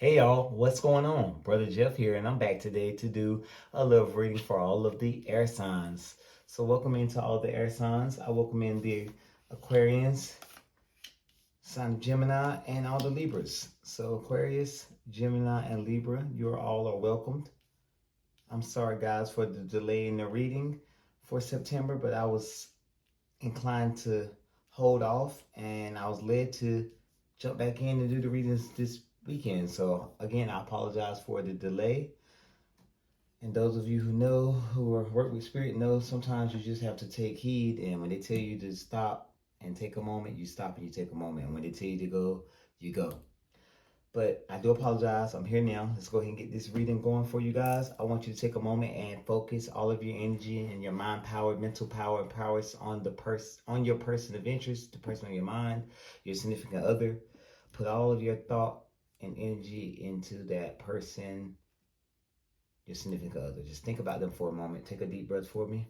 Hey y'all, what's going on? Brother Jeff here, and I'm back today to do a love reading for all of the air signs. So, welcome into all the air signs. I welcome in the Aquarians, sign of Gemini, and all the Libras. So, Aquarius, Gemini, and Libra, you all are welcomed. I'm sorry, guys, for the delay in the reading for September, but I was inclined to hold off, and I was led to jump back in and do the readings this weekend. So again, I apologize for the delay. And those of you who know, who are work with spirit, know sometimes you just have to take heed. And when they tell you to stop and take a moment, you stop and you take a moment. And when they tell you to go, you go. But I do apologize. I'm here now. Let's go ahead and get this reading going for you guys. I want you to take a moment and focus all of your energy and your mind power, mental power, and powers on on your person of interest, the person on your mind, your significant other. Put all of your thought and energy into that person, your significant other. Just think about them for a moment. Take a deep breath for me.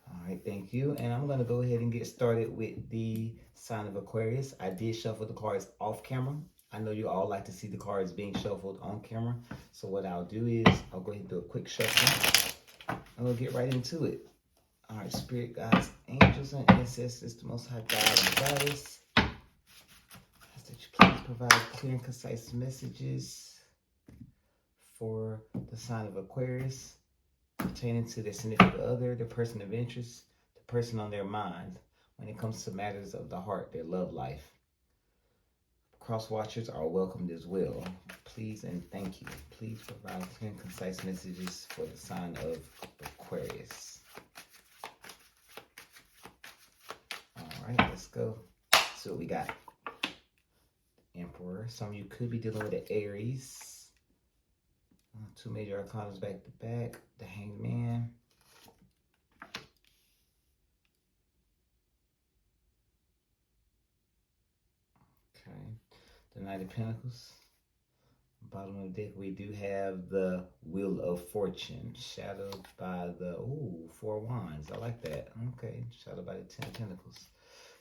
All right, thank you. And I'm going to go ahead and get started with the sign of Aquarius. I did shuffle the cards off camera. I know you all like to see the cards being shuffled on camera. So what I'll do is I'll go ahead and do a quick shuffle. And we'll get right into it. All right, spirit guides, angels, and ancestors, the Most High God and Goddess. I ask that you please provide clear and concise messages for the sign of Aquarius, pertaining to their significant other, their person of interest, the person on their mind when it comes to matters of the heart, their love life. Cross watchers are welcomed as well. Please and thank you. Please provide clear and concise messages for the sign of Aquarius. All right, let's go. So we got Emperor. Some of you could be dealing with the Aries. Two major arcana back to back. The Hanged Man. Okay. The Knight of Pentacles. Bottom of the deck, we do have the Wheel of Fortune, shadowed by the, Four Wands. I like that. Okay, shadowed by the Ten of Pentacles.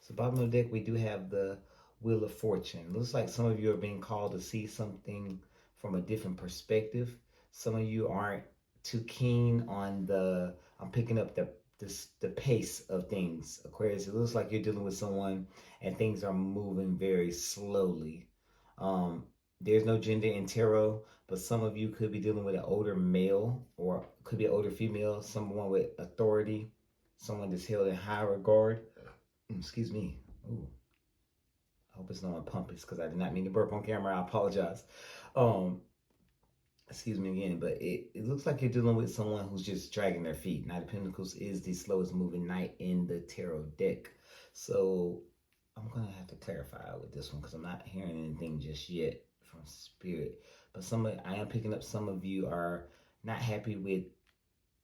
So bottom of the deck, we do have the Wheel of Fortune. Looks like some of you are being called to see something from a different perspective. Some of you aren't too keen on I'm picking up the pace of things, Aquarius. It looks like you're dealing with someone and things are moving very slowly. There's no gender in tarot, but some of you could be dealing with an older male or could be an older female, someone with authority, someone that's held in high regard. Excuse me. Ooh. I hope it's not on pumpus because I did not mean to burp on camera. I apologize. Excuse me again, but it looks like you're dealing with someone who's just dragging their feet. Knight of Pentacles is the slowest moving knight in the tarot deck. So I'm going to have to clarify with this one because I'm not hearing anything just yet from spirit. But I am picking up some of you are not happy with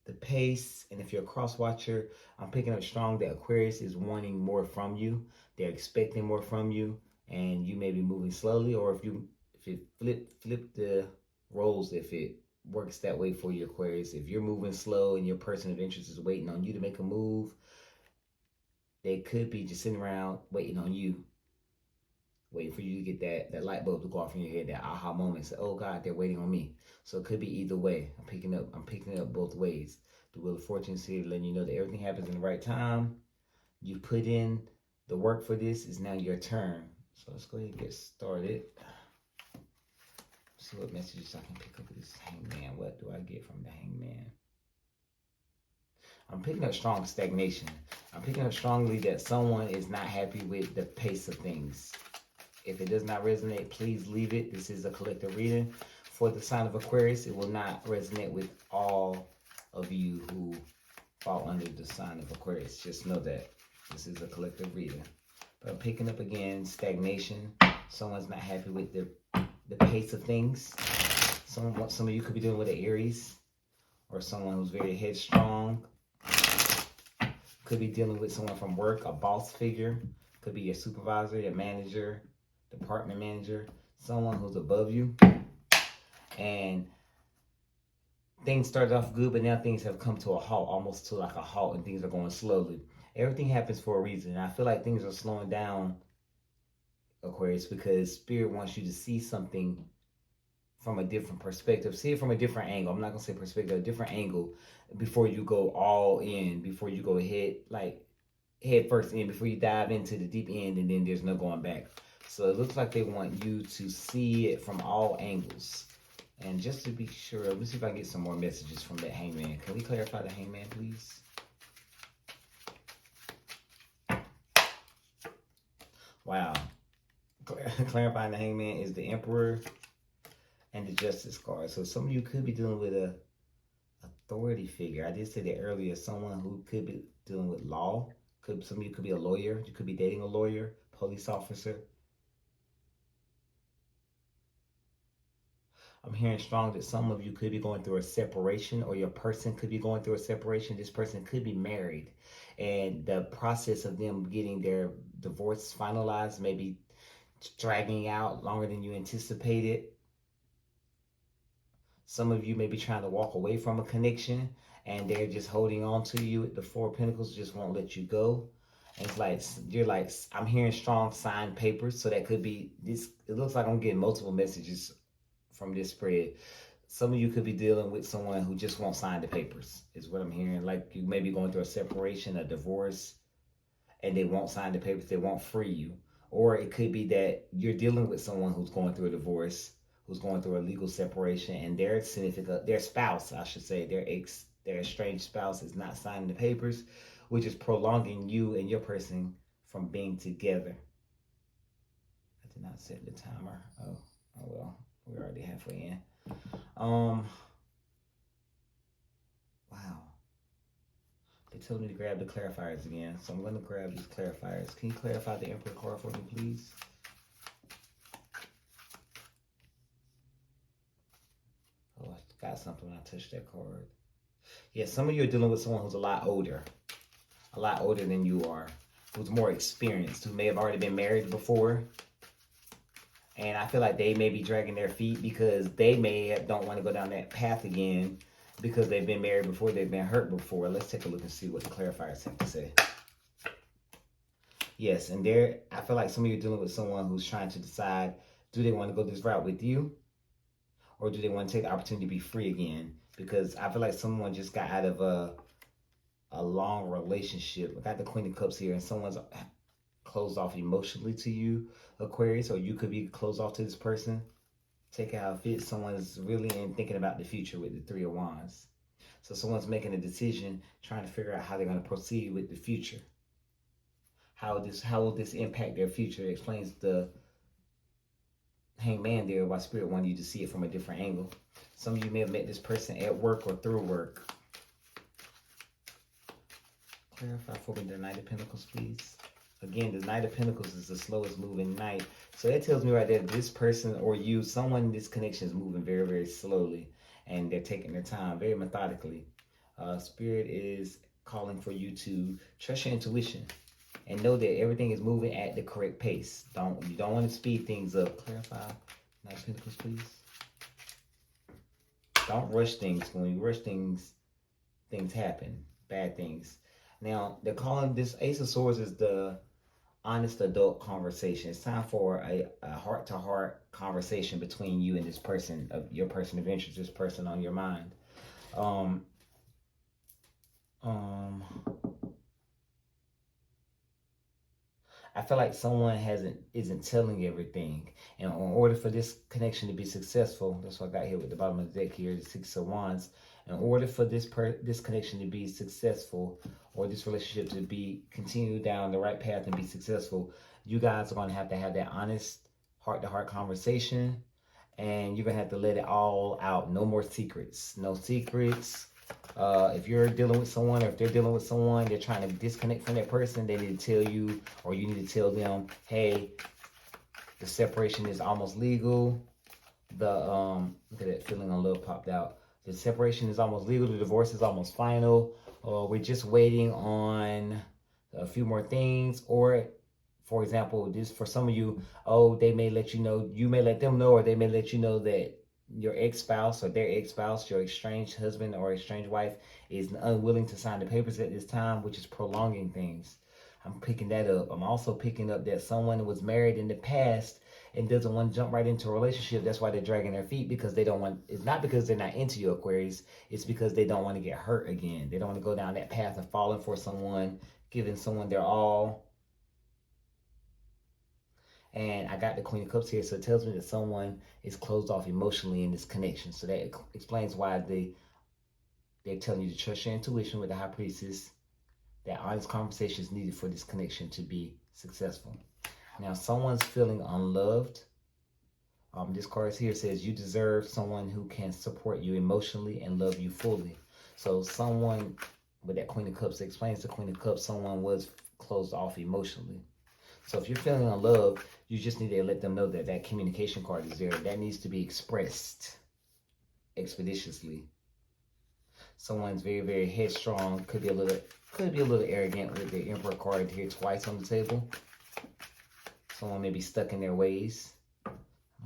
the pace. And if you're a cross watcher, I'm picking up strong that Aquarius is wanting more from you. They're expecting more from you. And you may be moving slowly, or if you flip the roles, if it works that way for you, Aquarius. If you're moving slow and your person of interest is waiting on you to make a move, they could be just sitting around waiting on you, waiting for you to get that light bulb to go off in your head, that aha moment. Say, oh God, they're waiting on me. So it could be either way. I'm picking up both ways. The Wheel of Fortune is here letting you know that everything happens in the right time. You put in the work for this. Is now your turn. So let's go ahead and get started. See what messages I can pick up with this Hangman. What do I get from the Hangman? I'm picking up strong stagnation. I'm picking up strongly that someone is not happy with the pace of things. If it does not resonate, please leave it. This is a collective reading for the sign of Aquarius. It will not resonate with all of you who fall under the sign of Aquarius. Just know that this is a collective reading. But I'm picking up again stagnation. Someone's not happy with the pace of things. Some of you could be dealing with an Aries or someone who's very headstrong. Could be dealing with someone from work, a boss figure. Could be your supervisor, your manager, department manager, someone who's above you. And things started off good, but now things have come to a halt, almost to like a halt, and things are going slowly. Everything happens for a reason. I feel like things are slowing down, Aquarius, because Spirit wants you to see something from a different perspective. See it from a different angle. I'm not gonna say perspective, a different angle before you go all in, before you go head first in, before you dive into the deep end, and then there's no going back. So it looks like they want you to see it from all angles. And just to be sure, let me see if I can get some more messages from that Hangman. Can we clarify the Hangman, please? Wow. Clarifying the Hangman is the Emperor and the Justice card. So some of you could be dealing with a authority figure. I did say that earlier. Someone who could be dealing with law. Some of you could be a lawyer. You could be dating a lawyer, police officer. I'm hearing strong that some of you could be going through a separation, or your person could be going through a separation. This person could be married, and the process of them getting their divorce finalized may be dragging out longer than you anticipated. Some of you may be trying to walk away from a connection, and they're just holding on to you. The Four of Pentacles just won't let you go. And it's like, you're like, I'm hearing strong signed papers. So that could be this. It looks like I'm getting multiple messages from this spread. Some of you could be dealing with someone who just won't sign the papers, is what I'm hearing. Like you may be going through a separation, a divorce, and they won't sign the papers. They won't free you. Or it could be that you're dealing with someone who's going through a divorce, who's going through a legal separation, and their significant, their spouse, I should say, their estranged spouse is not signing the papers, which is prolonging you and your person from being together. I did not set the timer. Oh well. We're already halfway in. Wow. They told me to grab the clarifiers again, so I'm going to grab these clarifiers. Can you clarify the Emperor card for me, please? Oh, I got something when I touched that card. Yeah, some of you are dealing with someone who's a lot older than you are, who's more experienced, who may have already been married before. And I feel like they may be dragging their feet because they don't want to go down that path again because they've been married before, they've been hurt before. Let's take a look and see what the clarifiers have to say. Yes, and I feel like some of you are dealing with someone who's trying to decide, do they want to go this route with you? Or do they want to take the opportunity to be free again? Because I feel like someone just got out of a long relationship. I got the Queen of Cups here, and someone's closed off emotionally to you, Aquarius, or you could be closed off to this person. Take it how it fits. Someone's really thinking about the future with the Three of Wands. So someone's making a decision, trying to figure out how they're going to proceed with the future. How will this impact their future? It explains the Hangman there, why Spirit wanted you to see it from a different angle. Some of you may have met this person at work or through work. Clarify for me the Knight of Pentacles, please. Again, the Knight of Pentacles is the slowest moving knight. So that tells me right there, this person or you, someone in this connection is moving very, very slowly. And they're taking their time, very methodically. Spirit is calling for you to trust your intuition. And know that everything is moving at the correct pace. You don't want to speed things up. Clarify, Knight of Pentacles, please. Don't rush things. When you rush things, things happen. Bad things. Now, they're calling this Ace of Swords is the honest adult conversation. It's time for a heart-to-heart conversation between you and this person, your person of interest, this person on your mind. I feel like someone isn't telling you everything. And in order for this connection to be successful, that's what I got here with the bottom of the deck here, the Six of Wands. In order for this connection to be successful, or this relationship to be continue down the right path and be successful, you guys are going to have that honest heart-to-heart conversation, and you're going to have to let it all out. No more secrets. No secrets. If you're dealing with someone, or if they're dealing with someone, they're trying to disconnect from that person, they need to tell you, or you need to tell them, hey, the separation is almost legal. Look at that, feeling on love popped out. The separation is almost legal. The divorce is almost final. We're just waiting on a few more things. Or, for example, this for some of you, they may let you know, you may let them know, or they may let you know that your ex-spouse or their ex-spouse, your estranged husband or estranged wife is unwilling to sign the papers at this time, which is prolonging things. I'm picking that up. I'm also picking up that someone was married in the past and doesn't want to jump right into a relationship. That's why they're dragging their feet, because they don't want, it's not because they're not into you, Aquarius. It's because they don't want to get hurt again. They don't want to go down that path of falling for someone, giving someone their all. And I got the Queen of Cups here, so it tells me that someone is closed off emotionally in this connection. So that explains why they're telling you to trust your intuition with the High Priestess. That honest conversation is needed for this connection to be successful. Now, someone's feeling unloved. This card here says you deserve someone who can support you emotionally and love you fully. So someone with that Queen of Cups explains the Queen of Cups, someone was closed off emotionally. So if you're feeling unloved, you just need to let them know that that communication card is there. That needs to be expressed expeditiously. Someone's very, very headstrong. Could be a little arrogant with the Emperor card here twice on the table. Someone may be stuck in their ways. I'm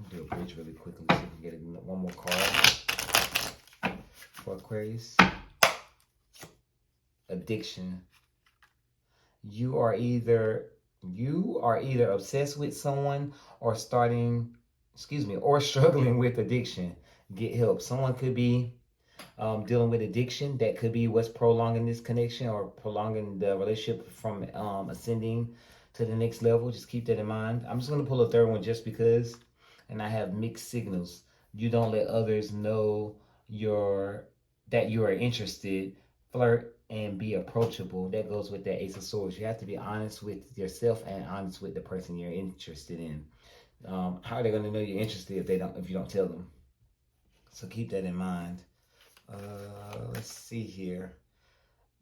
gonna do a bridge really quickly so we can get one more card for Aquarius. Addiction. You are either obsessed with someone or struggling with addiction. Get help. Someone could be dealing with addiction. That could be what's prolonging this connection or prolonging the relationship from ascending to the next level. Just keep that in mind. I'm just going to pull a third one just because, and I have mixed signals. You don't let others know that you are interested. Flirt and be approachable. That goes with that Ace of Swords. You have to be honest with yourself and honest with the person you're interested in. How are they going to know you're interested if you don't tell them? So keep that in mind. Let's see here.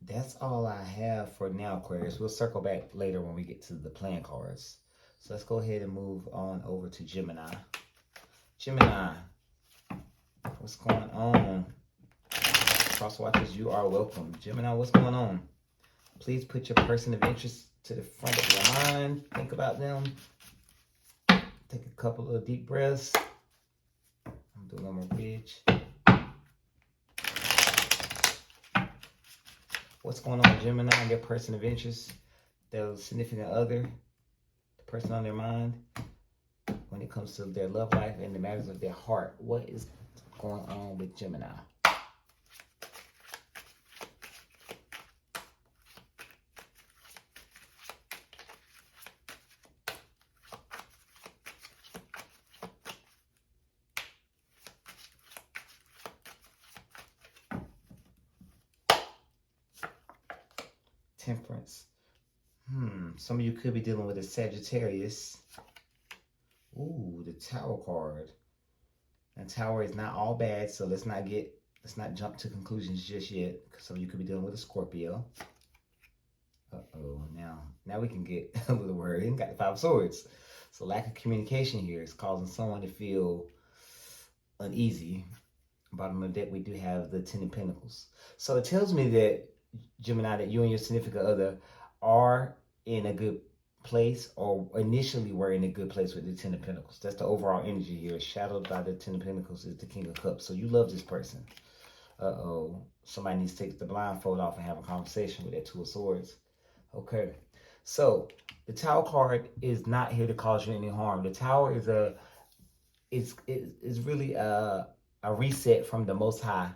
That's all I have for now, Aquarius. We'll circle back later when we get to the playing cards. So let's go ahead and move on over to Gemini. Gemini, what's going on? Cross watchers, you are welcome. Gemini, what's going on? Please put your person of interest to the front of your mind. Think about them. Take a couple of deep breaths. I'm doing one more bridge. What's going on with Gemini and their person of interest, their significant other, the person on their mind, when it comes to their love life and the matters of their heart? What is going on with Gemini? Temperance. Some of you could be dealing with a Sagittarius. Ooh, the Tower card. And Tower is not all bad, so let's not jump to conclusions just yet. Some of you could be dealing with a Scorpio. Uh-oh, now we can get a little worried. Got the Five of Swords. So lack of communication here is causing someone to feel uneasy. Bottom of the deck, we do have the Ten of Pentacles. So it tells me that, Gemini, that you and your significant other are in a good place, or initially were in a good place with the Ten of Pentacles. That's the overall energy here. Shadowed by the Ten of Pentacles is the King of Cups. So you love this person. Uh-oh. Somebody needs to take the blindfold off and have a conversation with that Two of Swords. Okay. So the Tower card is not here to cause you any harm. The Tower is really a reset from the Most High.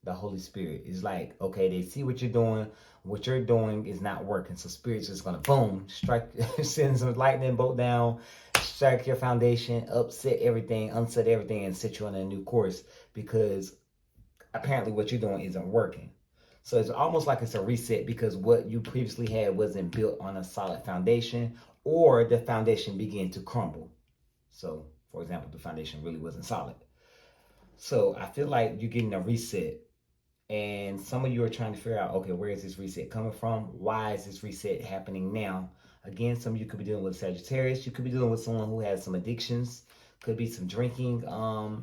The Holy Spirit is like, okay, they see what you're doing. What you're doing is not working. So Spirit's just gonna boom, strike, send some lightning bolt down, strike your foundation, upset everything, unset everything, and set you on a new course, because apparently what you're doing isn't working. So it's almost like it's a reset, because what you previously had wasn't built on a solid foundation, or the foundation began to crumble. So, for example, the foundation really wasn't solid. So I feel like you're getting a reset. And some of you are trying to figure out, okay, where is this reset coming from? Why is this reset happening now? Again, some of you could be dealing with Sagittarius. You could be dealing with someone who has some addictions. Could be some drinking going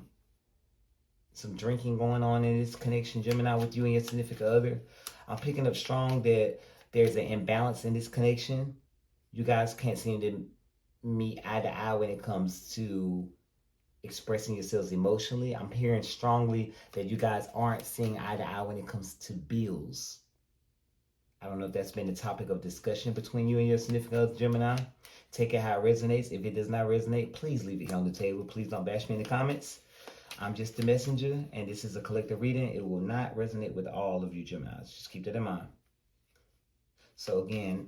on in this connection, Gemini, with you and your significant other. I'm picking up strong that there's an imbalance in this connection. You guys can't seem to meet eye to eye when it comes to expressing yourselves emotionally. I'm hearing strongly that you guys aren't seeing eye to eye when it comes to bills. I don't know if that's been the topic of discussion between you and your significant other, Gemini. Take it how it resonates. If it does not resonate, please leave it here on the table. Please don't bash me in the comments. I'm just the messenger, and this is a collective reading. It will not resonate with all of you Geminis. Just keep that in mind. So again,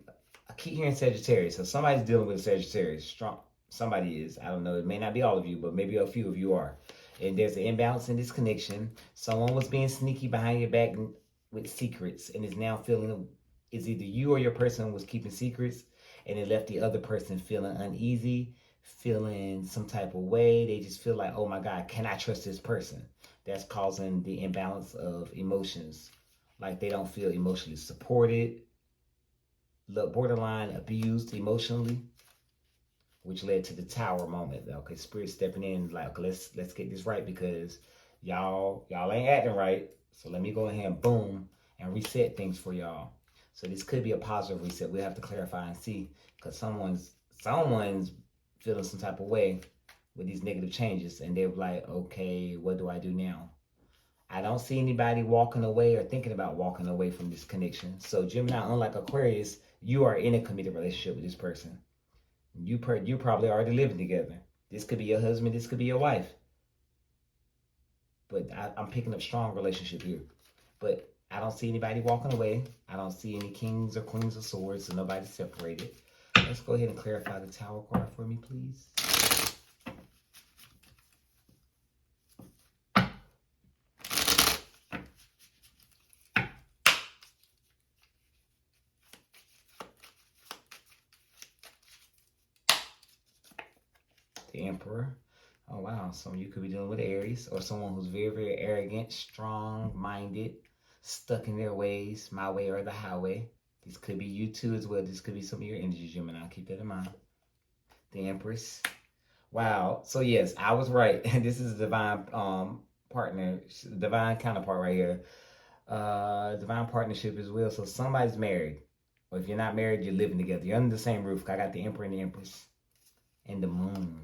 I keep hearing Sagittarius. So somebody's dealing with Sagittarius. Strong. Somebody is. I don't know. It may not be all of you, but maybe a few of you are. And there's an imbalance in this connection. Someone was being sneaky behind your back with secrets and is now feeling, it's either you or your person was keeping secrets and it left the other person feeling uneasy, feeling some type of way. They just feel like, oh my God, can I trust this person? That's causing the imbalance of emotions. Like they don't feel emotionally supported, borderline abused emotionally, which led to the tower moment. Okay, spirit stepping in like, let's get this right because y'all ain't acting right. So let me go ahead and boom and reset things for y'all. So this could be a positive reset. We'll have to clarify and see because someone's feeling some type of way with these negative changes and they're like, okay, what do I do now? I don't see anybody walking away or thinking about walking away from this connection. So Gemini, unlike Aquarius, you are in a committed relationship with this person. You probably already living together. This could be your husband. This could be your wife. But I'm picking up strong relationship here. But I don't see anybody walking away. I don't see any kings or queens of swords, so nobody's separated. Let's go ahead and clarify the Tower card for me, please. The Emperor. Oh, wow. Some of you could be dealing with Aries or someone who's very, very arrogant, strong-minded, stuck in their ways, my way or the highway. This could be you too as well. This could be some of your energy, Gemini. Keep that in mind. The Empress. Wow. So yes, I was right. This is a divine partner, divine counterpart right here. Divine partnership as well. So somebody's married. Or if you're not married, you're living together. You're under the same roof. I got the Emperor and the Empress. And the Moon.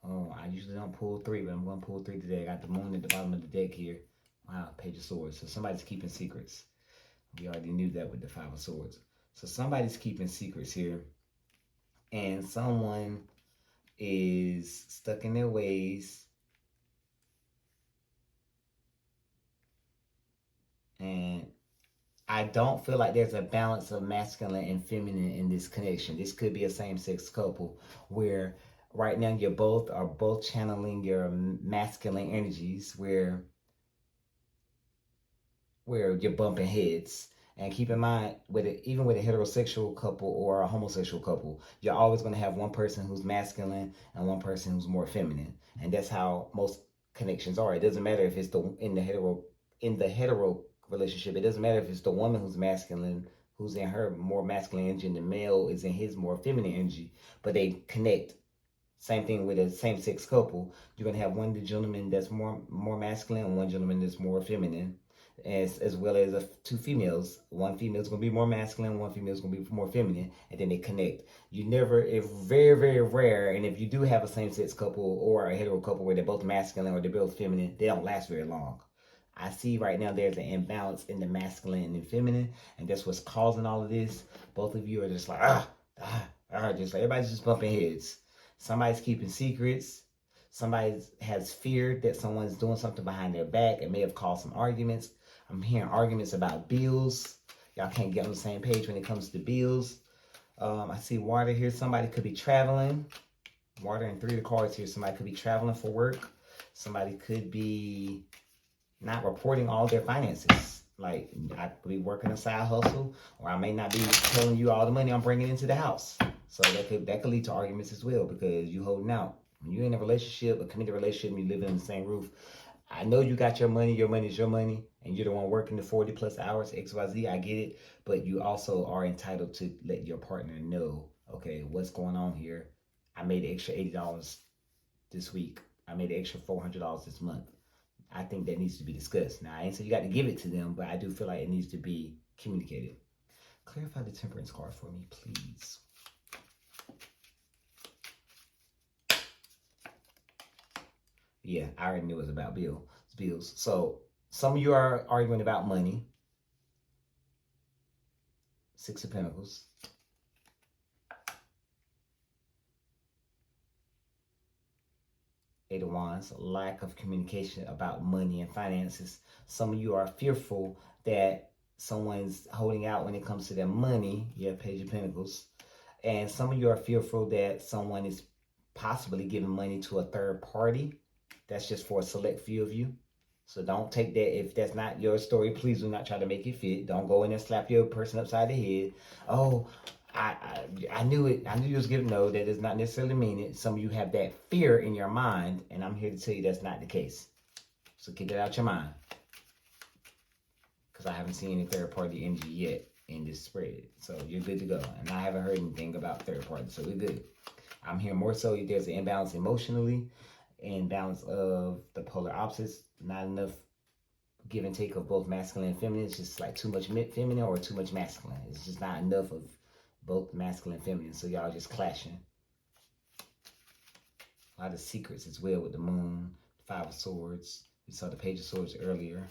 Oh, I usually don't pull three, but I'm going to pull three today. I got the Moon at the bottom of the deck here. Wow, Page of Swords. So somebody's keeping secrets. We already knew that with the Five of Swords. So somebody's keeping secrets here. And someone is stuck in their ways. And I don't feel like there's a balance of masculine and feminine in this connection. This could be a same-sex couple where right now you both are channeling your masculine energies where you're bumping heads. And keep in mind, even with a heterosexual couple or a homosexual couple, you're always going to have one person who's masculine and one person who's more feminine. And that's how most connections are. It doesn't matter if it's in the hetero relationship. It doesn't matter if it's the woman who's masculine, who's in her more masculine energy, and the male is in his more feminine energy. But they connect. Same thing with a same-sex couple. You're going to have one gentleman that's more masculine and one gentleman that's more feminine, as well as two females. One female is going to be more masculine, one female is going to be more feminine, and then they connect. It's very, very rare, and if you do have a same-sex couple or a hetero couple where they're both masculine or they're both feminine, they don't last very long. I see right now there's an imbalance in the masculine and feminine, and that's what's causing all of this. Both of you are just like, just like everybody's just bumping heads. Somebody's keeping secrets. Somebody has feared that someone's doing something behind their back. It may have caused some arguments. I'm hearing arguments about bills. Y'all can't get on the same page when it comes to bills. I see water here. Somebody could be traveling. Water and 3 of cards here. Somebody could be traveling for work. Somebody could be not reporting all their finances. Like, I could be working a side hustle, or I may not be telling you all the money I'm bringing into the house. So that could lead to arguments as well because you holding out. When you're in a relationship, a committed relationship, and you live in the same roof, I know you got your money is your money, and you're the one working the 40 plus hours, XYZ, I get it, but you also are entitled to let your partner know, okay, what's going on here. I made an extra $80 this week. I made an extra $400 this month. I think that needs to be discussed. Now, I ain't say you got to give it to them, but I do feel like it needs to be communicated. Clarify the Temperance card for me, please. Yeah, I already knew it was about bills. So some of you are arguing about money. Six of Pentacles. Eight of Wands. Lack of communication about money and finances. Some of you are fearful that someone's holding out when it comes to their money. Yeah, Page of Pentacles. And some of you are fearful that someone is possibly giving money to a third party. That's just for a select few of you. So don't take that. If that's not your story, please do not try to make it fit. Don't go in and slap your person upside the head. Oh, I knew it. I knew you was giving. No, that does not necessarily mean it. Some of you have that fear in your mind, and I'm here to tell you that's not the case. So get that out your mind. Because I haven't seen any third party energy yet in this spread. So you're good to go. And I haven't heard anything about third party. So we're good. I'm here more so if there's an imbalance emotionally, imbalance of the polar opposites, not enough give and take of both masculine and feminine. It's just like too much feminine or too much masculine. It's just not enough of both masculine and feminine. So y'all just clashing. A lot of secrets as well with the moon, Five of Swords. We saw the Page of Swords earlier.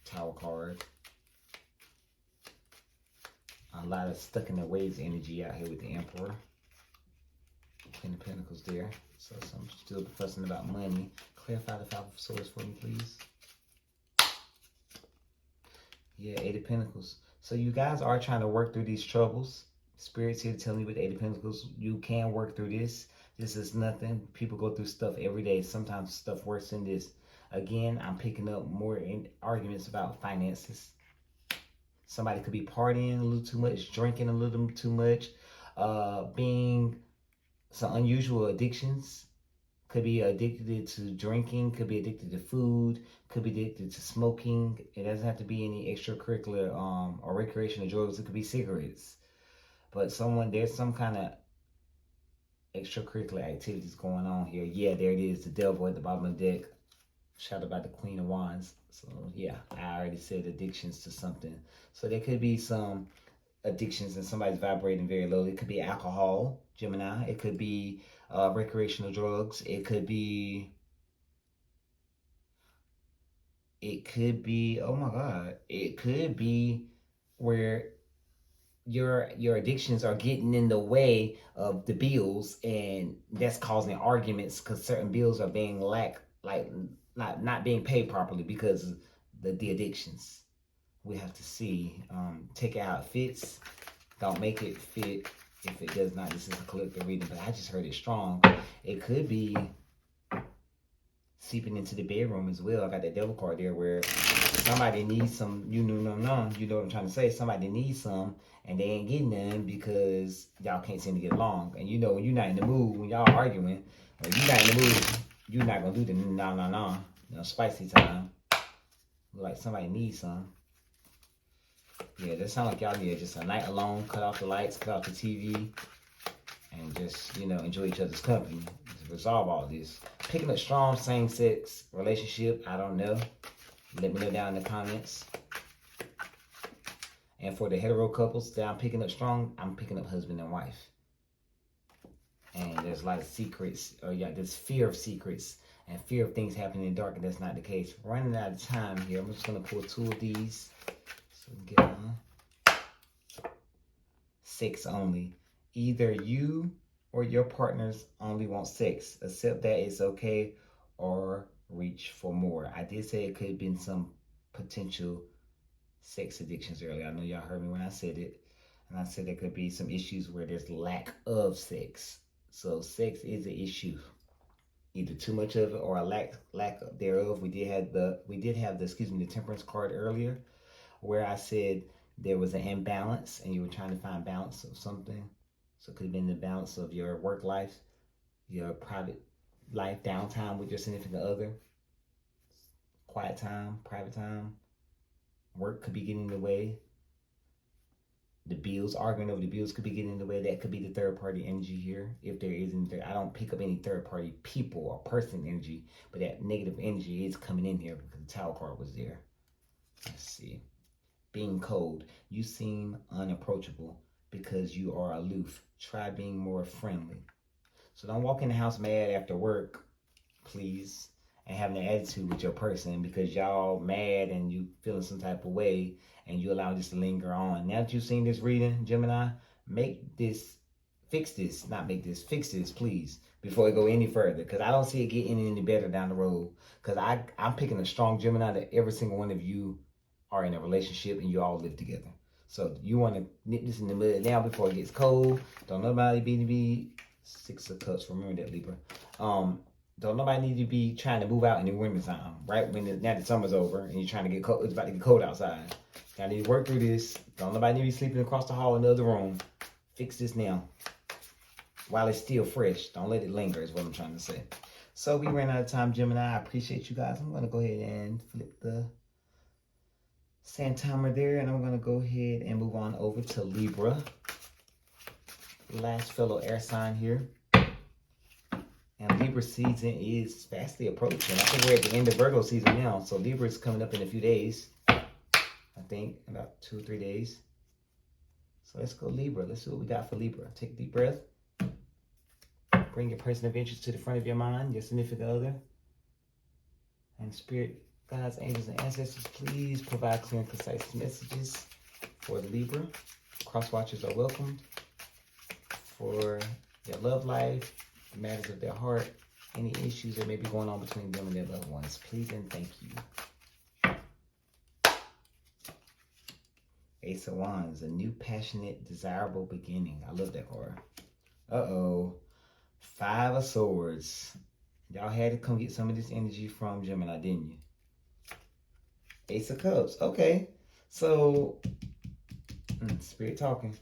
Tower card. A lot of stuck in their ways energy out here with the Emperor. Ten of Pentacles there. So some still fussing about money. Clarify the Five of Swords for me, please. Yeah, Eight of Pentacles. So you guys are trying to work through these troubles. Spirit's here to tell me with Eight of Pentacles, you can work through this. This is nothing. People go through stuff every day. Sometimes stuff worse than this. Again, I'm picking up more in arguments about finances. Somebody could be partying a little too much, drinking a little too much, being some unusual addictions. Could be addicted to drinking, could be addicted to food, could be addicted to smoking. It doesn't have to be any extracurricular or recreational drugs. It could be cigarettes. But there's some kind of extracurricular activities going on here. Yeah, there it is, the devil at the bottom of the deck. Shout out the Queen of Wands. So yeah, I already said addictions to something. So there could be some addictions and somebody's vibrating very low. It could be alcohol, Gemini. It could be recreational drugs. It could be, oh my God, it could be where your addictions are getting in the way of the bills, and that's causing arguments because certain bills are being not being paid properly because of the addictions. We have to see. Take it how it fits. Don't make it fit if it does not. This is a collective reading, but I just heard it strong. It could be seeping into the bedroom as well. I got that devil card there where somebody needs some, you know what I'm trying to say. Somebody needs some and they ain't getting none because y'all can't seem to get along. And you know, when you're not in the mood, when y'all arguing, when you're not in the mood, you're not gonna do the no. You know, spicy time. Like somebody needs some. Yeah, that sounds like y'all need just a night alone, cut off the lights, cut off the TV, and just, you know, enjoy each other's company. Just resolve all this. Picking up strong same-sex relationship, I don't know. Let me know down in the comments. And for the hetero couples that I'm picking up strong, I'm picking up husband and wife. And there's a lot of secrets, or yeah, there's fear of secrets and fear of things happening in the dark, and that's not the case. Running out of time here. I'm just going to pull two of these. So get on. Sex only. Either you or your partners only want sex. Accept that it's okay or reach for more. I did say it could have been some potential sex addictions earlier. I know y'all heard me when I said it. And I said there could be some issues where there's lack of sex. So sex is an issue. Either too much of it or a lack thereof. We did have the temperance card earlier where I said there was an imbalance and you were trying to find balance of something. So it could have been the balance of your work life, your private life, downtime with your significant other, quiet time, private time. Work could be getting in the way. The bills, arguing over the bills could be getting in the way. That could be the third party energy here. If there isn't, I don't pick up any third party people or person energy, but that negative energy is coming in here because the Tower card was there. Let's see. Being cold. You seem unapproachable because you are aloof. Try being more friendly. So don't walk in the house mad after work please, and having an attitude with your person because y'all mad and you feeling some type of way and you allow this to linger on. Now that you've seen this reading, Gemini, fix this, please, before it go any further. Because I don't see it getting any better down the road. Because I'm picking a strong Gemini that every single one of you are in a relationship and you all live together. So you want to nip this in the mud now before it gets cold. Don't nobody be 6 of Cups. Remember that, Libra. Don't nobody need to be trying to move out in the winter time, right? Now the summer's over and you're trying to get cold. It's about to get cold outside. I need to work through this. Don't nobody need to be sleeping across the hall in the other room. Fix this now while it's still fresh. Don't let it linger is what I'm trying to say. So we ran out of time, Gemini. I appreciate you guys. I'm going to go ahead and flip the sand timer there, and I'm going to go ahead and move on over to Libra. Last fellow air sign here. And Libra season is fastly approaching. I think we're at the end of Virgo season now. So Libra is coming up in a few days. I think about 2 or 3 days. So let's go Libra. Let's see what we got for Libra. Take a deep breath. Bring your person of interest to the front of your mind, your significant other. And Spirit, God's angels, and ancestors, please provide clear and concise messages for the Libra. Cross watchers are welcomed. For their love life, the matters of their heart, any issues that may be going on between them and their loved ones. Please and thank you. Ace of Wands, a new, passionate, desirable beginning. I love that card. Uh-oh. 5 of Swords. Y'all had to come get some of this energy from Gemini, didn't you? Ace of Cups. Okay. So, Spirit talking.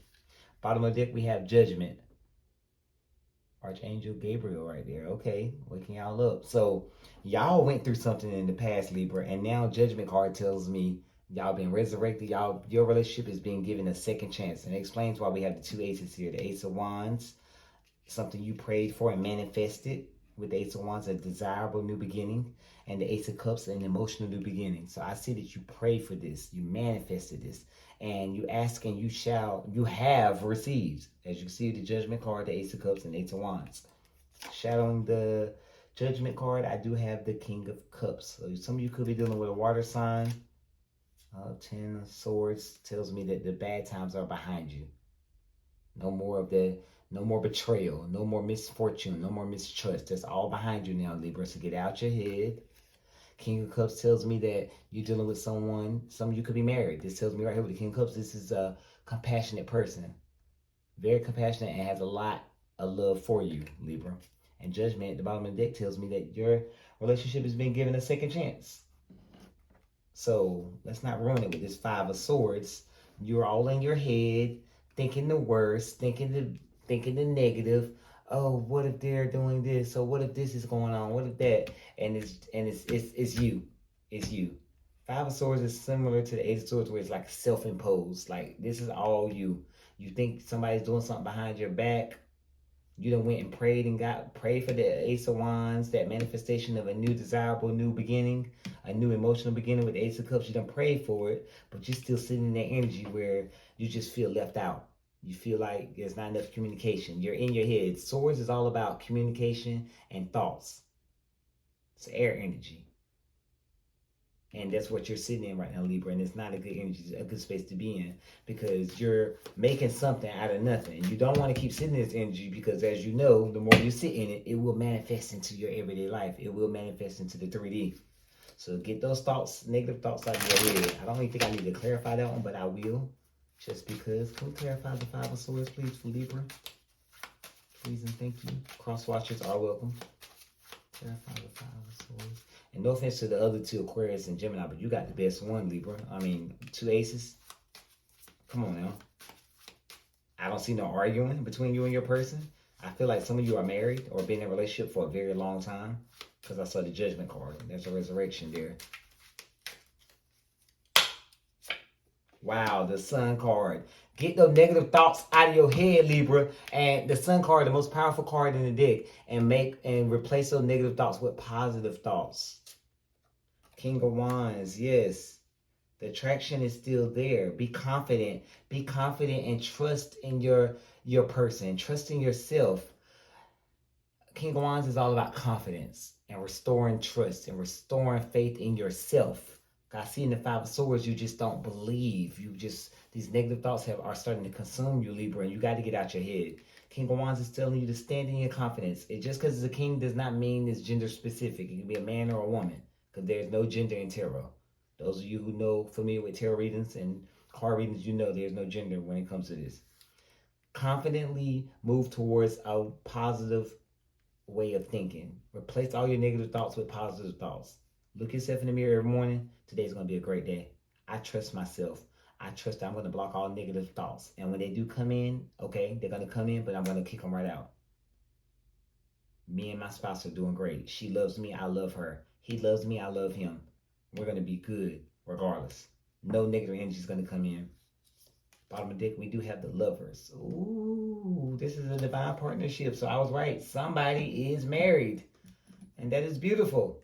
Bottom of the deck, we have Judgment. Archangel Gabriel right there. Okay. Waking y'all up. So, y'all went through something in the past, Libra, and now Judgment card tells me y'all been resurrected. Your relationship is being given a second chance. And it explains why we have the 2 aces here. The Ace of Wands, something you prayed for and manifested. With the Ace of Wands, a desirable new beginning. And the Ace of Cups, an emotional new beginning. So I see that you prayed for this. You manifested this. And you ask and you have received. As you can see, the Judgment card, the Ace of Cups, and Ace of Wands. Shadowing the Judgment card, I do have the King of Cups. So some of you could be dealing with a water sign. 10 of Swords tells me that the bad times are behind you. No more betrayal, no more misfortune, no more mistrust. That's all behind you now, Libra. So get out your head. King of Cups tells me that you're dealing with someone. Some of you could be married. This tells me right here with the King of Cups, this is a compassionate person. Very compassionate and has a lot of love for you, Libra. And Judgment at the bottom of the deck tells me that your relationship is being given a second chance. So let's not ruin it with this 5 of Swords. You're all in your head, thinking the worst, thinking the negative. Oh, what if they're doing this? So what if this is going on? What if that? And it's you. It's you. 5 of Swords is similar to the Ace of Swords, where it's like self-imposed. Like this is all you. You think somebody's doing something behind your back. You done went and prayed and prayed for the Ace of Wands, that manifestation of a new desirable new beginning, a new emotional beginning with the Ace of Cups. You done prayed for it, but you're still sitting in that energy where you just feel left out. You feel like there's not enough communication. You're in your head. Swords is all about communication and thoughts. It's air energy. And that's what you're sitting in right now, Libra. And it's not a good energy, a good space to be in, because you're making something out of nothing. You don't want to keep sitting in this energy because, as you know, the more you sit in it, it will manifest into your everyday life. It will manifest into the 3D. So get those thoughts, negative thoughts out of your head. I don't even think I need to clarify that one, but I will. Just because. Can we clarify the 5 of Swords, please, for Libra? Please and thank you. Cross watchers are welcome. Clarify the 5 of Swords. And no offense to the other 2, Aquarius and Gemini, but you got the best one, Libra. I mean, 2 aces. Come on now. I don't see no arguing between you and your person. I feel like some of you are married or been in a relationship for a very long time, because I saw the Judgment card. There's a resurrection there. Wow, the Sun card. Get those negative thoughts out of your head, Libra. And the Sun card, the most powerful card in the deck. And replace those negative thoughts with positive thoughts. King of Wands, yes. The attraction is still there. Be confident. Be confident and trust in your person. Trust in yourself. King of Wands is all about confidence. and restoring trust and restoring faith in yourself. I see in the Five of Swords, you just don't believe. These negative thoughts are starting to consume you, Libra, and you got to get out your head. King of Wands is telling you to stand in your confidence. Just because it's a king does not mean it's gender specific. It can be a man or a woman, because there's no gender in tarot. Those of you who know, familiar with tarot readings and card readings, you know there's no gender when it comes to this. Confidently move towards a positive way of thinking. Replace all your negative thoughts with positive thoughts. Look yourself in the mirror every morning. Today's going to be a great day. I trust myself. I trust that I'm going to block all negative thoughts. And when they do come in, okay, they're going to come in, but I'm going to kick them right out. Me and my spouse are doing great. She loves me. I love her. He loves me. I love him. We're going to be good regardless. No negative energy is going to come in. Bottom of the deck, we do have the Lovers. Ooh, this is a divine partnership. So I was right. Somebody is married. And that is beautiful.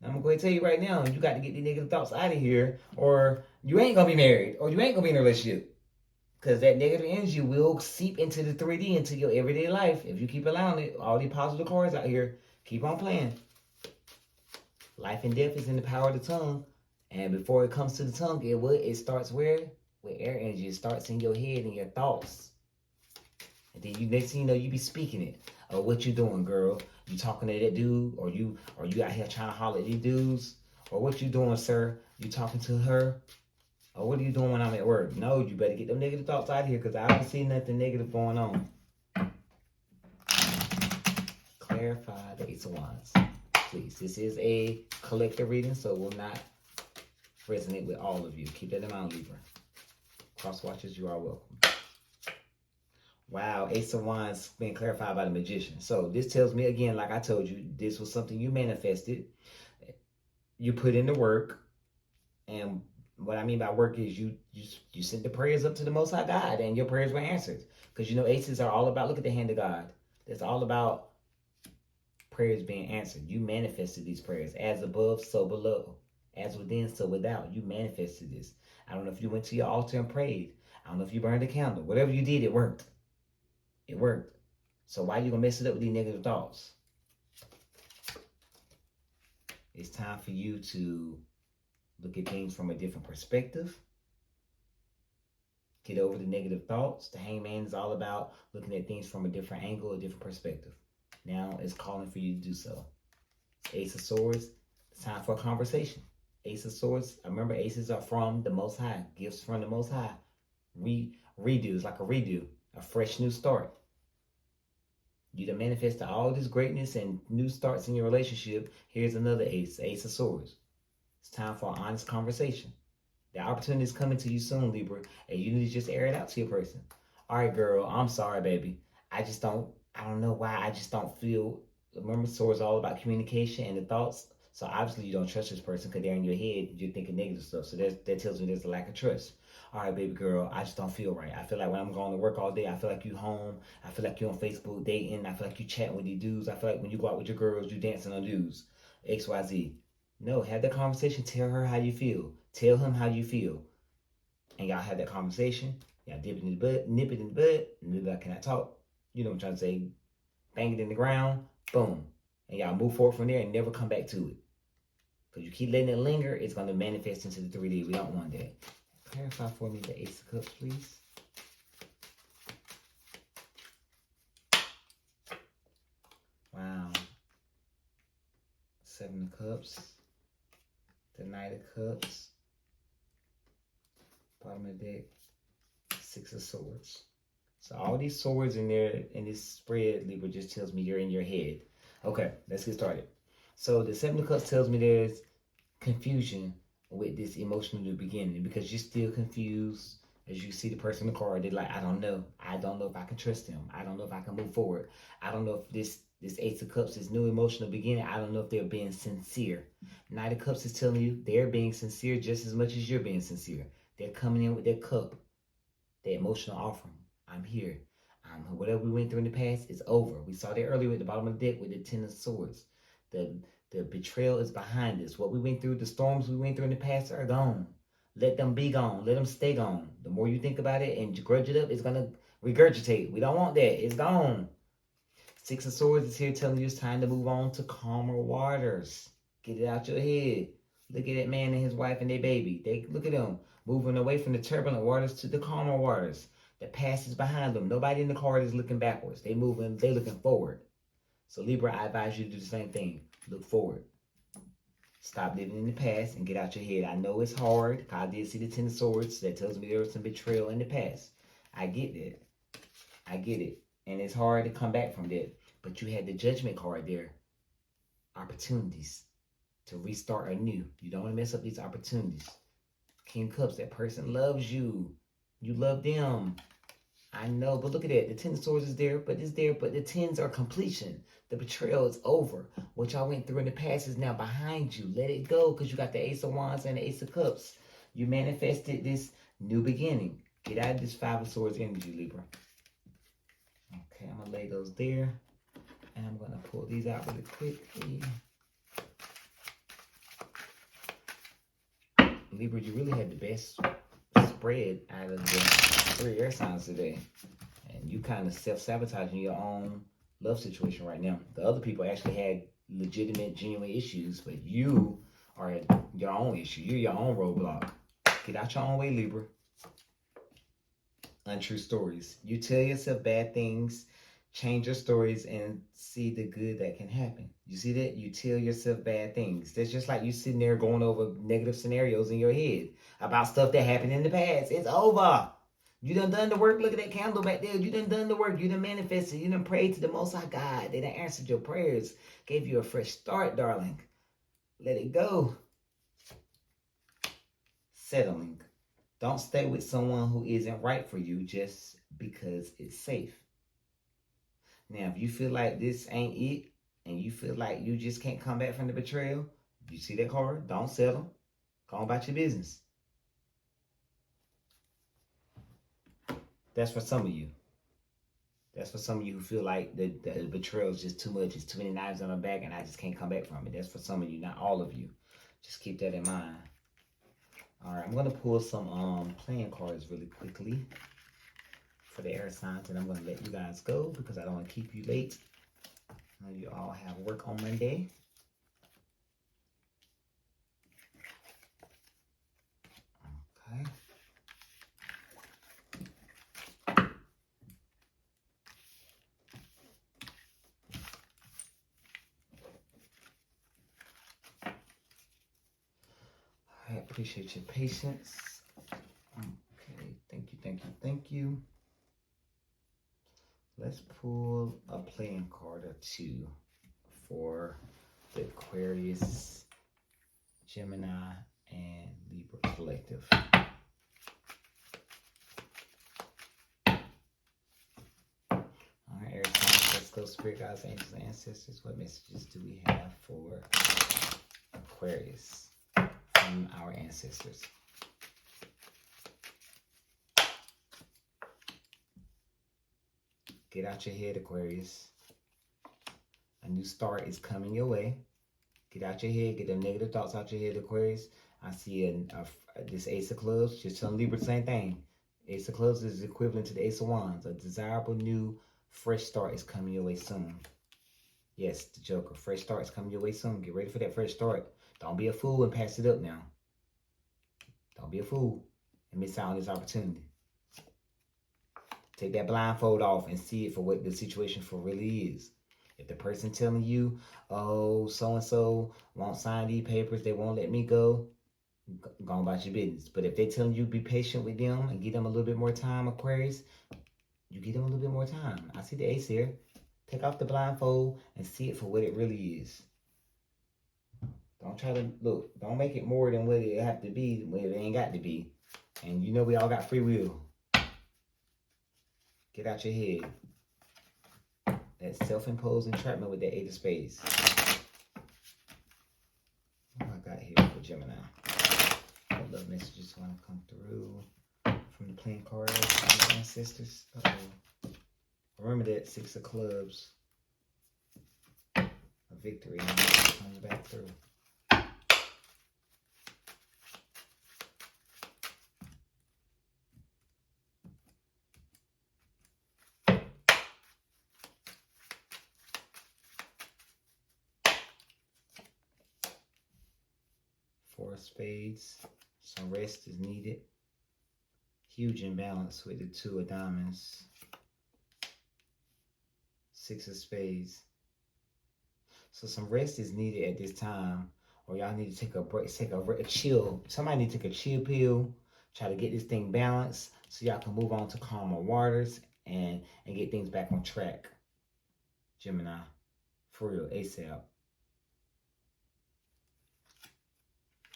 I'm going to tell you right now, you got to get the negative thoughts out of here, or you ain't going to be married, or you ain't going to be in a relationship. Because that negative energy will seep into the 3D, into your everyday life. If you keep allowing it, all the positive cards out here, keep on playing. Life and death is in the power of the tongue. And before it comes to the tongue, it starts where? With air energy. It starts in your head and your thoughts. And then next thing you know, you be speaking it. Oh, what you doing, girl? You talking to that dude? Or you out here trying to holler at these dudes? Or what you doing, sir? You talking to her? Or what are you doing when I'm at work? No, you better get them negative thoughts out of here, because I don't see nothing negative going on. Clarify the Ace of Wands. Please. This is a collective reading, so it will not resonate with all of you. Keep that in mind, Libra. Cross watchers, you are welcome. Wow, Ace of Wands being clarified by the Magician. So this tells me, again, like I told you, this was something you manifested. You put in the work. And what I mean by work is you sent the prayers up to the Most High God, and your prayers were answered. Because you know aces are all about, look at the hand of God. It's all about prayers being answered. You manifested these prayers. As above, so below. As within, so without. You manifested this. I don't know if you went to your altar and prayed. I don't know if you burned a candle. Whatever you did, it worked. It worked. So why are you going to mess it up with these negative thoughts? It's time for you to look at things from a different perspective. Get over the negative thoughts. The Hangman is all about looking at things from a different angle, a different perspective. Now it's calling for you to do so. Ace of Swords, it's time for a conversation. Ace of Swords, remember aces are from the Most High. Gifts from the Most High. Redo, it's like a redo. A fresh new start. You to manifest all this greatness and new starts in your relationship. Here's another ace, Ace of Swords. It's time for an honest conversation. The opportunity is coming to you soon, Libra, and you need to just air it out to your person. All right, girl, I'm sorry, baby. I don't know why, I just don't feel. Remember, Swords is all about communication and the thoughts. So obviously you don't trust this person because they're in your head. You're thinking negative stuff. So that tells me there's a lack of trust. All right, baby girl, I just don't feel right. I feel like when I'm going to work all day, I feel like you home. I feel like you're on Facebook dating. I feel like you chatting with these dudes. I feel like when you go out with your girls, you dancing on dudes. XYZ. No, have that conversation. Tell her how you feel. Tell him how you feel. And y'all have that conversation. Y'all dip it in the butt, nip it in the butt. Maybe I cannot talk. You know what I'm trying to say. Bang it in the ground. Boom. And y'all move forward from there and never come back to it. Because you keep letting it linger, it's going to manifest into the 3D. We don't want that. Clarify for me the Ace of Cups, please. Wow. Seven of Cups. The Knight of Cups. Bottom of the deck. Six of Swords. So all these swords in there, in this spread, Libra, just tells me you're in your head. Okay, let's get started. So the Seven of Cups tells me there's confusion with this emotional new beginning, because you're still confused. As you see the person in the card, they're like, I don't know if I can trust them. I don't know if I can move forward. I don't know if this Ace of Cups, this new emotional beginning, I don't know if they're being sincere. Knight of Cups is telling you they're being sincere just as much as you're being sincere. They're coming in with their cup, their emotional offering. I'm here. Whatever we went through in the past is over. We saw that earlier at the bottom of the deck with the Ten of Swords. The betrayal is behind us. What we went through, the storms we went through in the past are gone. Let them be gone. Let them stay gone. The more you think about it and grudge it up, it's going to regurgitate. We don't want that. It's gone. Six of Swords is here telling you it's time to move on to calmer waters. Get it out your head. Look at that man and his wife and their baby. Look at them moving away from the turbulent waters to the calmer waters. The past is behind them. Nobody in the card is looking backwards. They looking forward. So Libra, I advise you to do the same thing. Look forward. Stop living in the past and get out your head. I know it's hard. I did see the Ten of Swords. That tells me there was some betrayal in the past. I get that. I get it. And it's hard to come back from that. But you had the Judgment card there. Opportunities to restart anew. You don't want to mess up these opportunities. King of Cups, that person loves you. You love them. I know, but look at that. The Ten of Swords is there, but the tens are completion. The betrayal is over. What y'all went through in the past is now behind you. Let it go, because you got the Ace of Wands and the Ace of Cups. You manifested this new beginning. Get out of this Five of Swords energy, Libra. Okay, I'm going to lay those there. And I'm going to pull these out really quickly. Libra, you really had the best spread out of the 3 air signs today. And you kind of self-sabotaging your own love situation right now. The other people actually had legitimate, genuine issues, but you are your own issue. You're your own roadblock. Get out your own way, Libra. Untrue stories. You tell yourself bad things, change your stories, and see the good that can happen. You see that? You tell yourself bad things. That's just like you sitting there going over negative scenarios in your head about stuff that happened in the past. It's over. You done the work. Look at that candle back there. You done the work. You done manifested. You done prayed to the Most High God. They done answered your prayers. Gave you a fresh start, darling. Let it go. Settling. Don't stay with someone who isn't right for you just because it's safe. Now, if you feel like this ain't it, and you feel like you just can't come back from the betrayal, you see that card? Don't settle. Go on about your business. That's for some of you. That's for some of you who feel like the betrayal is just too much. It's too many knives on my back and I just can't come back from it. That's for some of you, not all of you. Just keep that in mind. All right, I'm going to pull some playing cards really quickly for the air signs, and I'm going to let you guys go because I don't want to keep you late. I know you all have work on Monday. Okay. I appreciate your patience. Okay, thank you. Let's pull a playing card or two for the Aquarius, Gemini, and Libra collective. All right, Air signs, let's go. Spirit guides, angels, and ancestors. What messages do we have for Aquarius from our ancestors? Get out your head, Aquarius. A new start is coming your way. Get out your head. Get the negative thoughts out your head, Aquarius. I see this Ace of Clubs. Just telling Libra the same thing. Ace of Clubs is equivalent to the Ace of Wands. A desirable new fresh start is coming your way soon. Yes, the Joker. Fresh start is coming your way soon. Get ready for that fresh start. Don't be a fool and pass it up now. Don't be a fool and miss out on this opportunity. Take that blindfold off and see it for what the situation for really is. If the person telling you, oh, so-and-so won't sign these papers, they won't let me go about your business. But if they're telling you be patient with them and give them a little bit more time, Aquarius, you give them a little bit more time. I see the Ace here. Take off the blindfold and see it for what it really is. Don't try to, look, don't make it more than what it have to be, what it ain't got to be. And you know we all got free will. Get out your head. That self-imposed entrapment with the Eight of Spades. What I got here for Gemini? What love messages want to come through from the playing cards from the ancestors? Uh-oh. Remember that Six of Clubs. A victory coming back through. spades. Some rest is needed. Huge imbalance with the 2 of diamonds. 6 of spades. So some rest is needed at this time. Or y'all need to take a break, take a chill. Somebody need to take a chill pill. Try to get this thing balanced so y'all can move on to calmer waters and get things back on track. Gemini. For real, ASAP.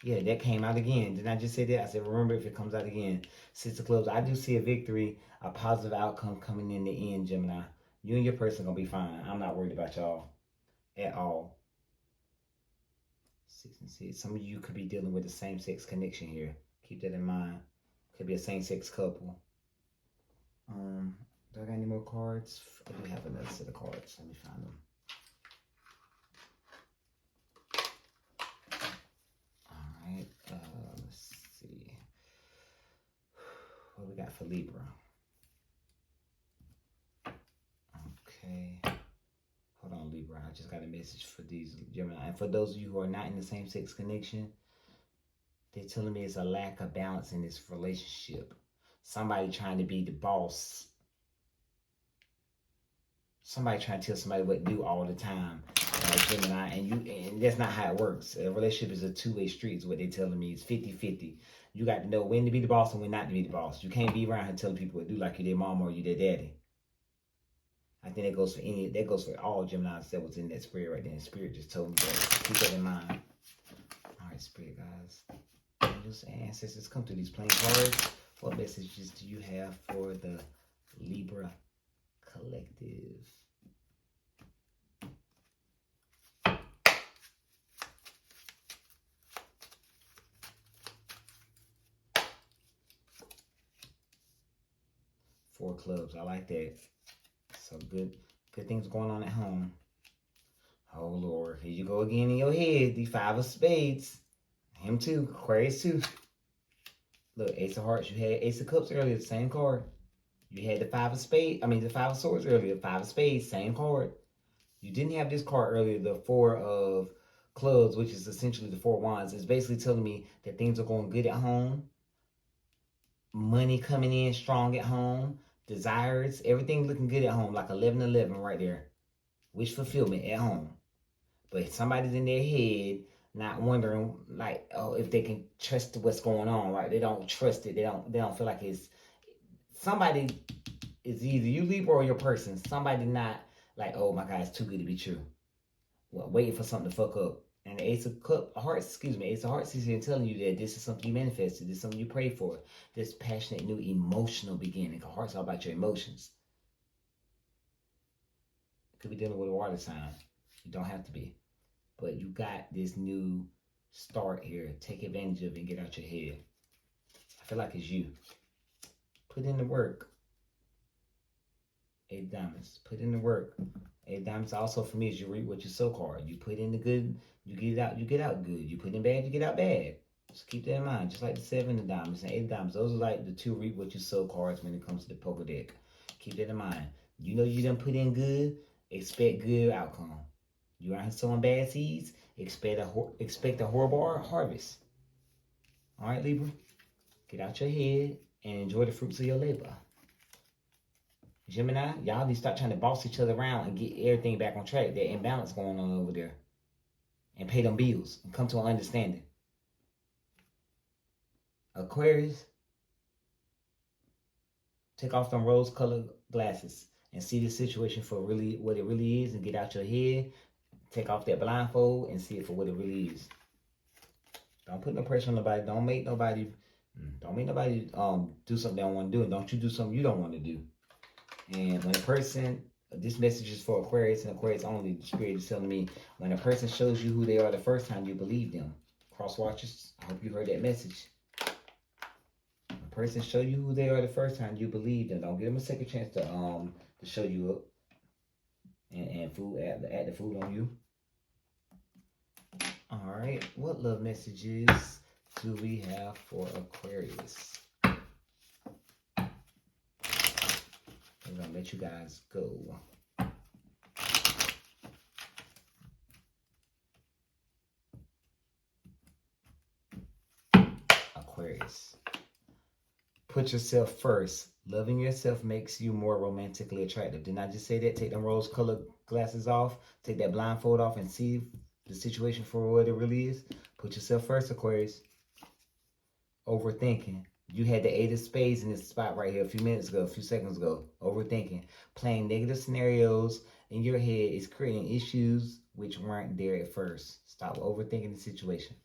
Yeah, that came out again. Didn't I just say that? I said, remember, if it comes out again. 6 of clubs. I do see a victory, a positive outcome coming in the end, Gemini. You and your person going to be fine. I'm not worried about y'all at all. 6 and 6. Some of you could be dealing with the same-sex connection here. Keep that in mind. Could be a same-sex couple. Do I got any more cards? I do have another set of cards. Let me find them. Alright, let's see. What we got for Libra? Okay. Hold on, Libra. I just got a message for these Gemini. And for those of you who are not in the same-sex connection, they're telling me it's a lack of balance in this relationship. Somebody trying to be the boss. Somebody trying to tell somebody what to do all the time. Gemini, and that's not how it works. A relationship is a two-way street is what they're telling me. It's 50-50. You got to know when to be the boss and when not to be the boss. You can't be around here telling people what to do like you're their mom or you're their daddy. I think that goes for all Geminis that was in that spirit right there. And Spirit just told me that. Keep that in mind. All right, Spirit guys. Angels and ancestors, come through these plain cards. What messages do you have for the Libra collective? Four clubs. I like that. So good things going on at home. Oh Lord, here you go again in your head. The 5 of spades. Him too. Aquarius too. Look, Ace of Hearts. You had Ace of Cups earlier, the same card. You had the 5 of spades. I mean the 5 of Swords earlier. 5 of spades, same card. You didn't have this card earlier, the 4 of clubs, which is essentially the 4 of wands. It's basically telling me that things are going good at home. Money coming in strong at home. Desires, everything looking good at home, like 11-11 right there. Wish fulfillment at home. But somebody's in their head not wondering, like, oh, if they can trust what's going on, right? They don't trust it. They don't feel like it's somebody. It's either you Libra or your person. Somebody not like, oh my God, it's too good to be true. Well, waiting for something to fuck up. And the Ace of Hearts is here telling you that this is something you manifested. This is something you prayed for. This passionate, new, emotional beginning. Because Hearts all about your emotions. Could be dealing with a water sign. You don't have to be. But you got this new start here. Take advantage of it and get out your head. I feel like it's you. Put in the work. 8 diamonds. Put in the work. 8 diamonds also for me is you reap what you sow card. You put in the good, you get out good. You put in bad, you get out bad. Just keep that in mind. Just like the 7 of diamonds and 8 of diamonds. Those are like the 2 reap what you sow cards when it comes to the poker deck. Keep that in mind. You know you done put in good, expect good outcome. You out here sowing bad seeds, expect a horrible harvest. All right, Libra? Get out your head and enjoy the fruits of your labor. Gemini, y'all need to start trying to boss each other around and get everything back on track. That imbalance going on over there. And pay them bills and come to an understanding. Aquarius, take off them rose-colored glasses and see the situation for really what it really is and get out your head. Take off that blindfold and see it for what it really is. Don't put no pressure on nobody. Don't make nobody do something they don't want to do. And don't you do something you don't want to do. And when a person, this message is for Aquarius and Aquarius only. The Spirit is telling me when a person shows you who they are the first time, you believe them. Cross watchers, I hope you heard that message. When a person show you who they are the first time, you believe them. Don't give them a second chance to show you up and fool act the fool on you. All right, what love messages do we have for Aquarius? I'm gonna let you guys go. Put yourself first. Loving yourself makes you more romantically attractive. Didn't I just say that? Take them rose-colored glasses off. Take that blindfold off and see the situation for what it really is. Put yourself first, Aquarius. Overthinking. You had the 8 of spades in this spot right here a few minutes ago, a few seconds ago. Overthinking. Playing negative scenarios in your head is creating issues which weren't there at first. Stop overthinking the situation.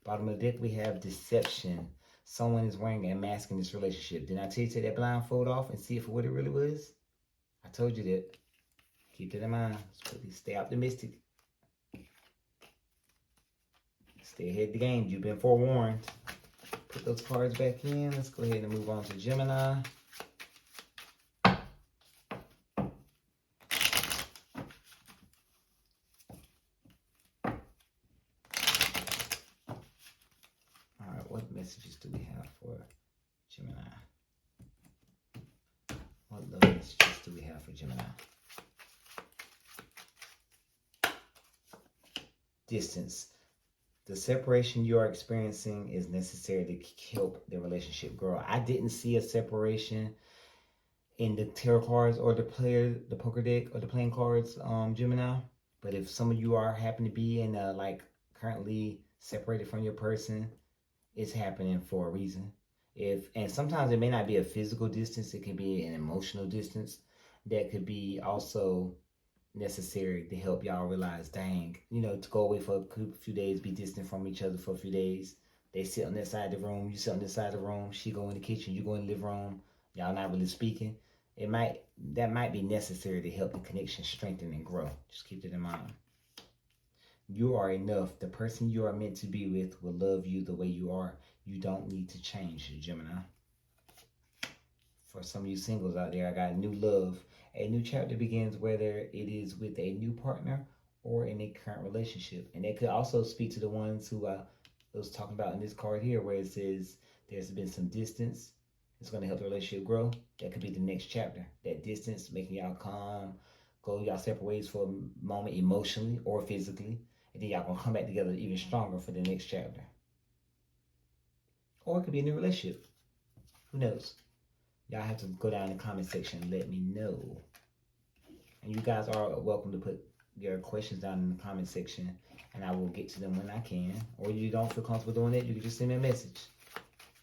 Bottom of the deck, we have deception. Someone is wearing a mask in this relationship. Didn't I tell you to take that blindfold off and see it for what it really was? I told you that. Keep that in mind. Stay optimistic. Stay ahead of the game. You've been forewarned. Put those cards back in. Let's go ahead and move on to Gemini. What messages do we have for Gemini? What love messages do we have for Gemini? Distance. The separation you are experiencing is necessary to help the relationship grow. I didn't see a separation in the tarot cards or the poker deck or the playing cards, Gemini. But if some of you are happen to be in like currently separated from your person, it's happening for a reason. And sometimes it may not be a physical distance, it can be an emotional distance that could be also necessary to help y'all realize, dang, to go away for a few days, be distant from each other for a few days. They sit on that side of the room, you sit on this side of the room, she go in the kitchen, you go in the living room, y'all not really speaking. That might be necessary to help the connection strengthen and grow. Just keep it in mind. You are enough. The person you are meant to be with will love you the way you are. You don't need to change, Gemini. For some of you singles out there, I got new love. A new chapter begins, whether it is with a new partner or in a current relationship. And that could also speak to the ones who I was talking about in this card here, where it says there's been some distance. It's going to help the relationship grow. That could be the next chapter. That distance making y'all calm, go y'all separate ways for a moment emotionally or physically. And then y'all gonna come back together even stronger for the next chapter. Or it could be a new relationship. Who knows? Y'all have to go down in the comment section and let me know. And you guys are welcome to put your questions down in the comment section, and I will get to them when I can. Or you don't feel comfortable doing it, you can just send me a message,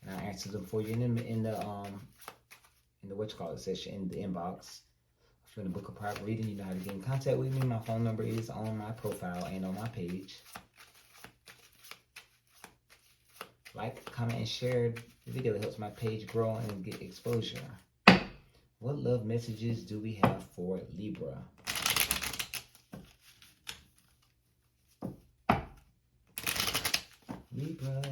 and I'll answer them for you in the section, in the inbox. If you're in the book of private reading, you know how to get in contact with me. My phone number is on my profile and on my page. Like, comment, and share the video. It helps my page grow and get exposure. What love messages do we have for Libra? Libra.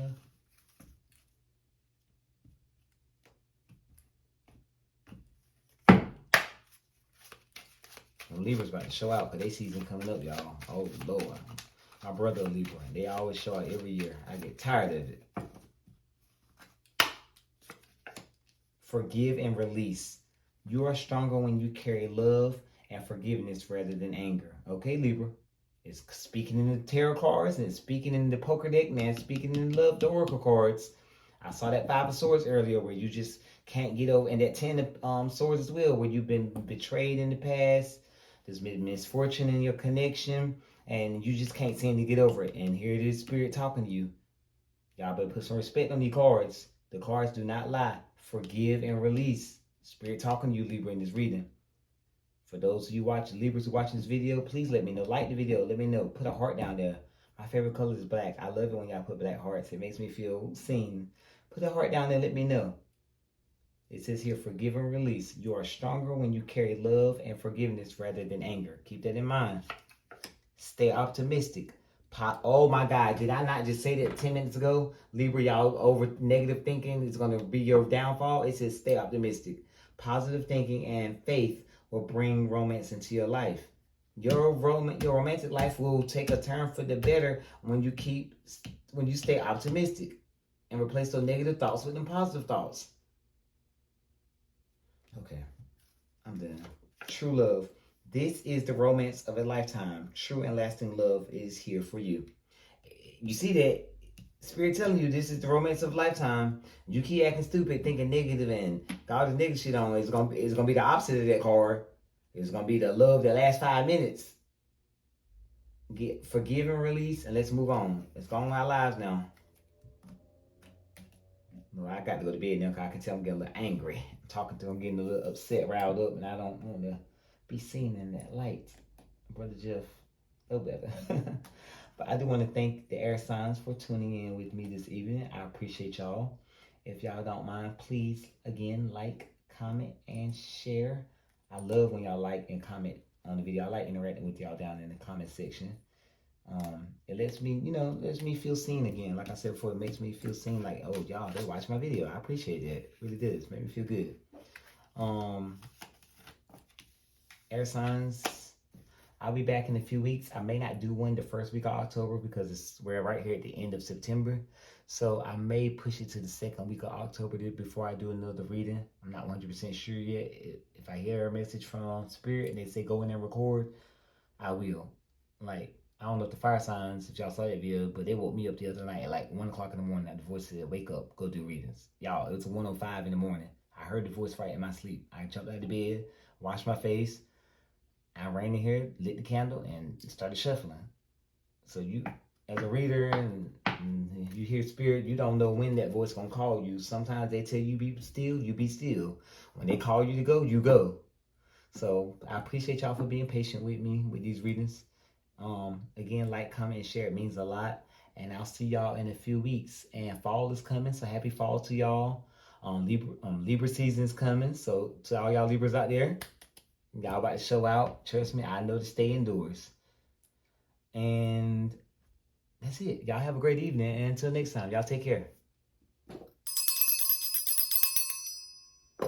Well, Libra's about to show out because they season coming up, y'all. Oh, Lord. My brother Libra. They always show out every year. I get tired of it. Forgive and release. You are stronger when you carry love and forgiveness rather than anger. Okay, Libra? It's speaking in the tarot cards and it's speaking in the poker deck, man. Speaking in love, the oracle cards. I saw that 5 of Swords earlier where you just can't get over. And that 10 of Swords as well, where you've been betrayed in the past. There's been misfortune in your connection. And you just can't seem to get over it. And here it is, Spirit talking to you. Y'all better put some respect on these cards. The cards do not lie. Forgive and release. Spirit talking to you, Libra, in this reading. For those of you Libras who watching this video, please let me know. Like the video. Let me know. Put a heart down there. My favorite color is black. I love it when y'all put black hearts. It makes me feel seen. Put a heart down there. Let me know. It says here, forgive and release. You are stronger when you carry love and forgiveness rather than anger. Keep that in mind. Stay optimistic. Oh my God, did I not just say that 10 minutes ago? Libra, y'all over negative thinking is going to be your downfall. It says stay optimistic. Positive thinking and faith will bring romance into your life. Your romantic life will take a turn for the better when you stay optimistic and replace those negative thoughts with them positive thoughts. Okay, I'm done. True love. This is the romance of a lifetime. True and lasting love is here for you. You see that Spirit telling you this is the romance of a lifetime. You keep acting stupid, thinking negative, and got all the negative shit on. It's gonna be the opposite of that card. It's gonna be the love that lasts 5 minutes. Get forgive and release, and let's move on. Let's go on our lives now. Well, I got to go to bed now because I can tell I'm getting a little angry. I'm talking to him, getting a little upset, riled up, and I don't want to be seen in that light. Brother Jeff, no better. But I do want to thank the air signs for tuning in with me this evening. I appreciate y'all. If y'all don't mind, please, again, like, comment, and share. I love when y'all like and comment on the video. I like interacting with y'all down in the comment section. It lets me, lets me feel seen again. Like I said before, it makes me feel seen. Like, oh, y'all, they watch my video. I appreciate that. It really does. Make me feel good. Air signs. I'll be back in a few weeks. I may not do one the first week of October because we're right here at the end of September. So I may push it to the second week of October before I do another reading. I'm not 100% sure yet. If I hear a message from Spirit and they say go in and record, I will. Like, I don't know if the fire signs, if y'all saw that video, but they woke me up the other night at like 1 o'clock in the morning. The voice said, wake up, go do readings. Y'all, it was 1:05 in the morning. I heard the voice right in my sleep. I jumped out of bed, washed my face. I ran in here, lit the candle, and started shuffling. So you, as a reader, and you hear Spirit, you don't know when that voice gonna call you. Sometimes they tell you be still, you be still. When they call you to go, you go. So I appreciate y'all for being patient with me with these readings. Again, like, comment, and share. It means a lot. And I'll see y'all in a few weeks. And fall is coming, so happy fall to y'all. Libra season is coming, so to all y'all Libras out there, y'all about to show out. Trust me, I know to stay indoors. And that's it. Y'all have a great evening. And until next time, y'all take care.